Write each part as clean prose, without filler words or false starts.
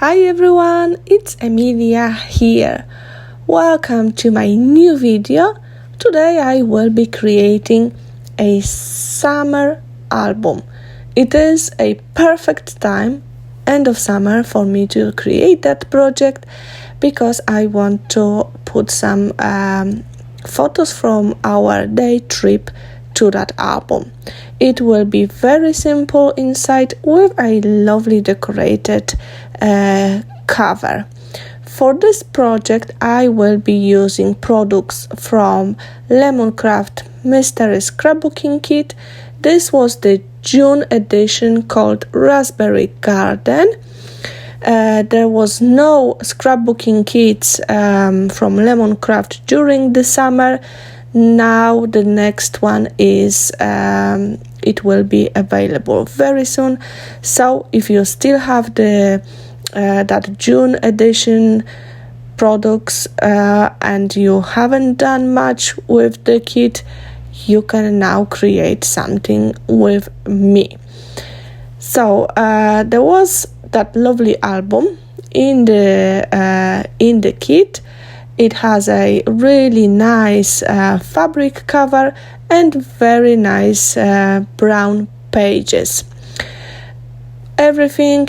Hi everyone, it's Emilia here. Welcome to my new video. Today I will be creating a summer album. It is a perfect time, end of summer, for me to create that project because I want to put some photos from our day trip to that album. It will be very simple inside with a lovely decorated cover. For this project I will be using products from Lemoncraft Mystery Scrapbooking Kit. This was the June edition called Raspberry Garden. There was no scrapbooking kits from Lemoncraft during the summer. Now the next one is it will be available very soon. So if you still have the that June edition products and you haven't done much with the kit, you can now create something with me. So there was that lovely album in the kit. It has a really nice fabric cover and very nice brown pages. Everything,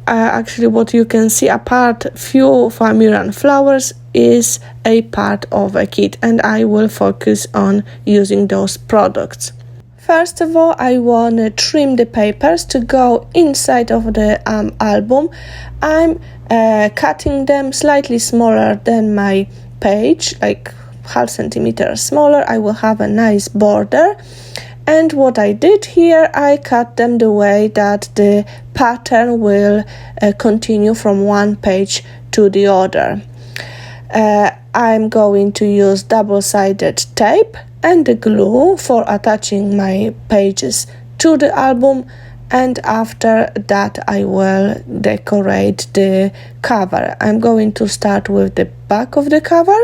actually what you can see apart few Farmiran flowers, is a part of a kit, and I will focus on using those products. First of all, I want to trim the papers to go inside of the album. I'm cutting them slightly smaller than my page, like half centimeter smaller. I will have a nice border. And what I did here, I cut them the way that the pattern will continue from one page to the other. I'm going to use double-sided tape and the glue for attaching my pages to the album, and after that I will decorate the cover. I'm going to start with the back of the cover.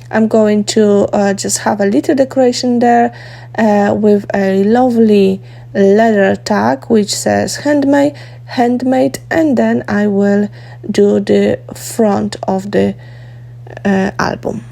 I'm going to just have a little decoration there with a lovely leather tag which says handmade, and then I will do the front of the album.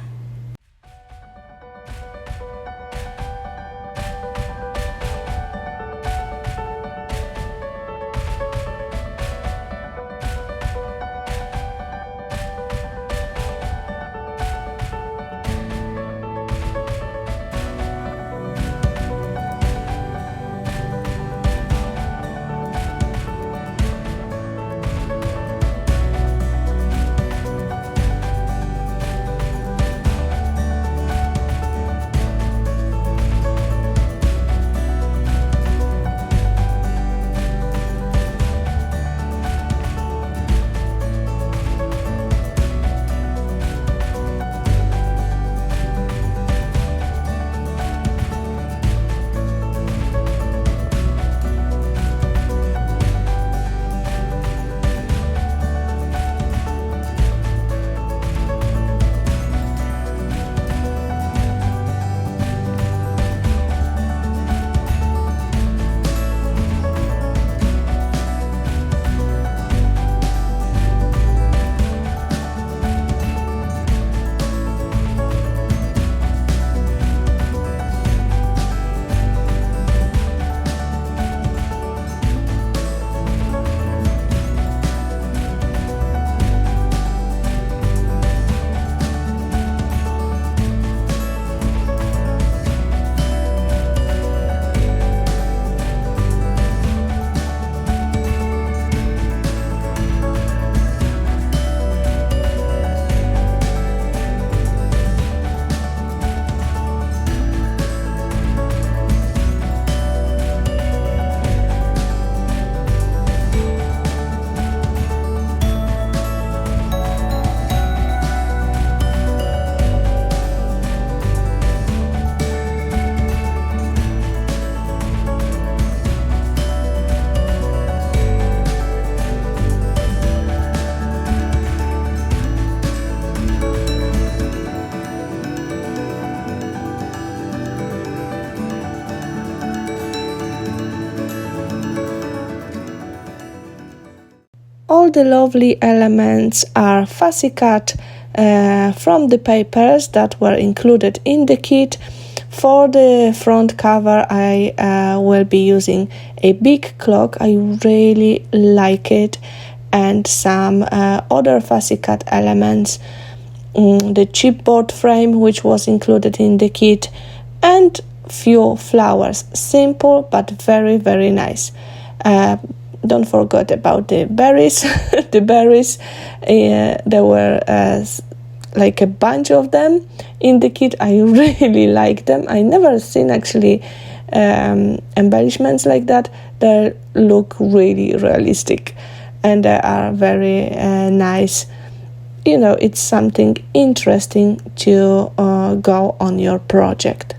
all the lovely elements are fussy cut from the papers that were included in the kit. For the front cover, I will be using a big clock. I really like it, and some other fussy cut elements, the chipboard frame which was included in the kit, and few flowers. Simple but very, very nice. Don't forget about the berries. The berries, there were like a bunch of them in the kit. I really like them. I never seen actually embellishments like that. They look really realistic, and they are very nice. You know, it's something interesting to go on your project.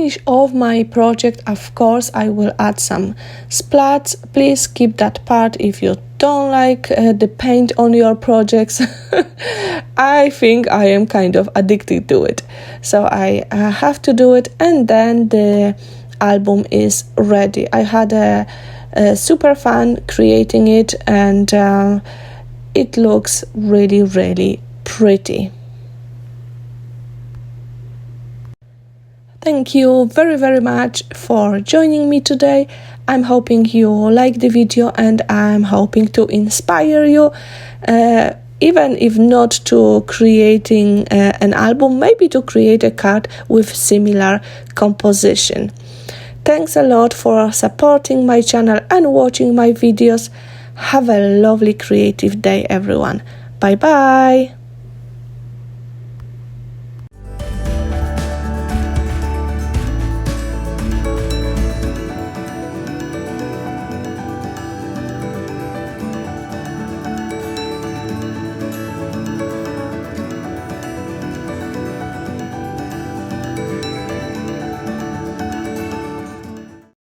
finish off my project, of course, I will add some splats. Please skip that part if you don't like the paint on your projects. I think I am kind of addicted to it, so I have to do it, and then the album is ready. I had a super fun creating it, and it looks really, really pretty. Thank you very, very much for joining me today. I'm hoping you like the video, and I'm hoping to inspire you, even if not to creating an album, maybe to create a card with similar composition. Thanks a lot for supporting my channel and watching my videos. Have a lovely creative day, everyone. Bye bye.